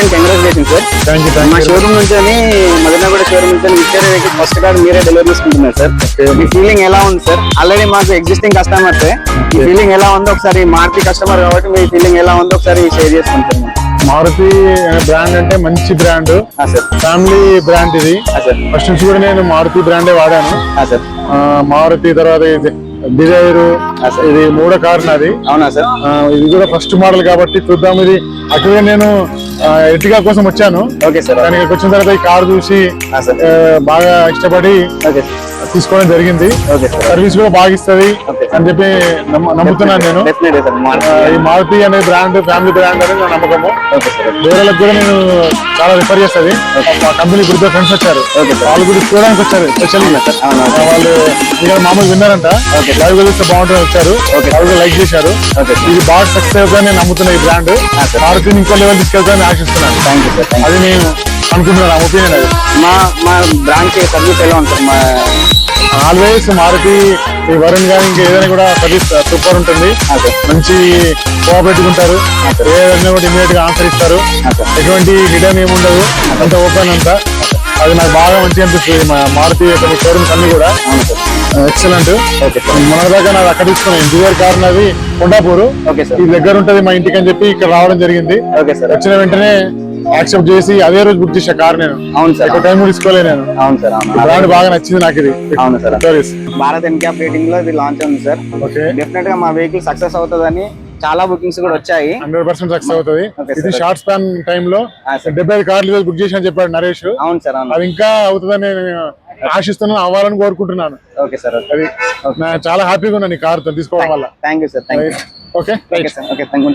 Again congratulation sir. మా showroom నుంచి మదనగూడ showroom నుంచి విక్టోరియా వెహికల్ ఫస్ట్ కార్డ్ మీరే డెలివరీ చేసుకుంటున్నారు సార్. మీ ఫీలింగ్ ఎలా ఉంది సార్? ఆల్రెడీ మాకు ఎగ్జిస్టింగ్ కస్టమర్స్, మీ ఫీలింగ్ ఎలా ఉందో ఒకసారి, మారుతి కస్టమర్ కాబట్టి మీ ఫీలింగ్ ఎలా ఉందో ఒకసారి షేర్ చేసుకుంటారు. మారుతి బ్రాండ్ అంటే మంచి బ్రాండ్, ఫ్యామిలీ బ్రాండ్ ఇది. ఫస్ట్ నుంచి కూడా నేను మారుతి బ్రాండే వాడాను. మారుతి తర్వాత డిజైర్, ఇది మూడో కార్ నాది. అవునా సార్? ఇది కూడా ఫస్ట్ మోడల్ కాబట్టి చూద్దాం. ఇది అటువే నేను ఎర్టిగా కోసం వచ్చాను. Okay sir. కానీ ఇక్కడికి వచ్చిన తర్వాత ఈ కార్ చూసి బాగా ఇష్టపడి తీసుకోవడం జరిగింది. సర్వీస్ కూడా బాగా ఇస్తుంది అని చెప్పి నమ్ముతున్నాను నేను. ఈ మారుతి అనే బ్రాండ్ ఫ్యామిలీ బ్రాండ్ అనేది నా నమ్మకము. వేరేలకు కూడా నేను చాలా రిఫర్ చేస్తుంది. మా కంపెనీ గురించి ఫ్రెండ్స్ వచ్చారు, వాళ్ళు కూడా చూడడానికి వచ్చారు. స్పెషల్ వాళ్ళు ఇక్కడ మామూలు విన్నారంట, లైవ్ గా చూస్తే బాగుంటుంది వచ్చారు, వాళ్ళు లైక్ చేశారు. ఇది బాగా సక్సెస్ అవుతుందని నేను నమ్ముతున్నా. ఈ బ్రాండ్ మారుతిని ఇంకో లెవెల్ తీసుకెళ్తానని ఆశిస్తున్నాను. అది నేను అనుకుంటున్నాను, ఒపీనియన్. అది మా బ్రాంచ్ సర్వీస్ ఎలా ఉంటుంది? ఆల్వేస్ మారుతి ఈ వరుణ్ గాని ఇంకా ఏదైనా కూడా సర్వీస్ సూపర్ ఉంటుంది. మంచి కోఆపరేటివ్ ఉంటారు, ఏదైనా కూడా ఇమీడియట్ గా ఆన్సర్ ఇస్తారు. ఎటువంటి హిడెన్ ఏమి ఉండదు, అంత ఓపెన్ అంతా. అది నాకు బాగా మంచిగా అనిపిస్తుంది. మా మారుతి యొక్క షోరూమ్స్ అన్ని కూడా ఎక్సలెంట్. మన దాకా నాకు అక్కడ తీసుకున్నాను. ఇంటీరియర్ కార్ నాది కొండాపూర్, ఈ దగ్గర ఉంటది మా ఇంటికి అని చెప్పి ఇక్కడ రావడం జరిగింది. వచ్చిన వెంటనే యాక్సెప్ట్ చేసి అదే రోజు బుక్ చేసా కార్ నేను. అవును సార్. టైం కూడా తీసుకోలేదు నేను. అవును సార్. బ్రాండ్ బాగా నచ్చింది నాకు ఇది. అవును సార్. భారత్ ఎన్క్యాప్ రేటింగ్ లో ఇది లాంచ్ ఉంది సార్. డెఫినెట్ గా మా వెహికల్ సక్సెస్ అవుతుందని చాలా బుకింగ్స్ కూడా వచ్చాయి. 100% సక్సెస్ అవుతుంది. ఇది షార్ట్ స్పాన్ టైమ్ లో 75 కార్లు బుక్ చేసి అని చెప్పాడు నరేష్. అవును సార్. అది ఇంకా అవుతుందని నేను ఆశిస్తున్నాను, అవ్వాలని కోరుకుంటున్నాను. Okay sir. అది చాలా హ్యాపీగా ఉన్నాను ఈ కార్ తీసుకోవడం వల్ల. Thank you sir. Okay. Okay sir. Okay, thank you.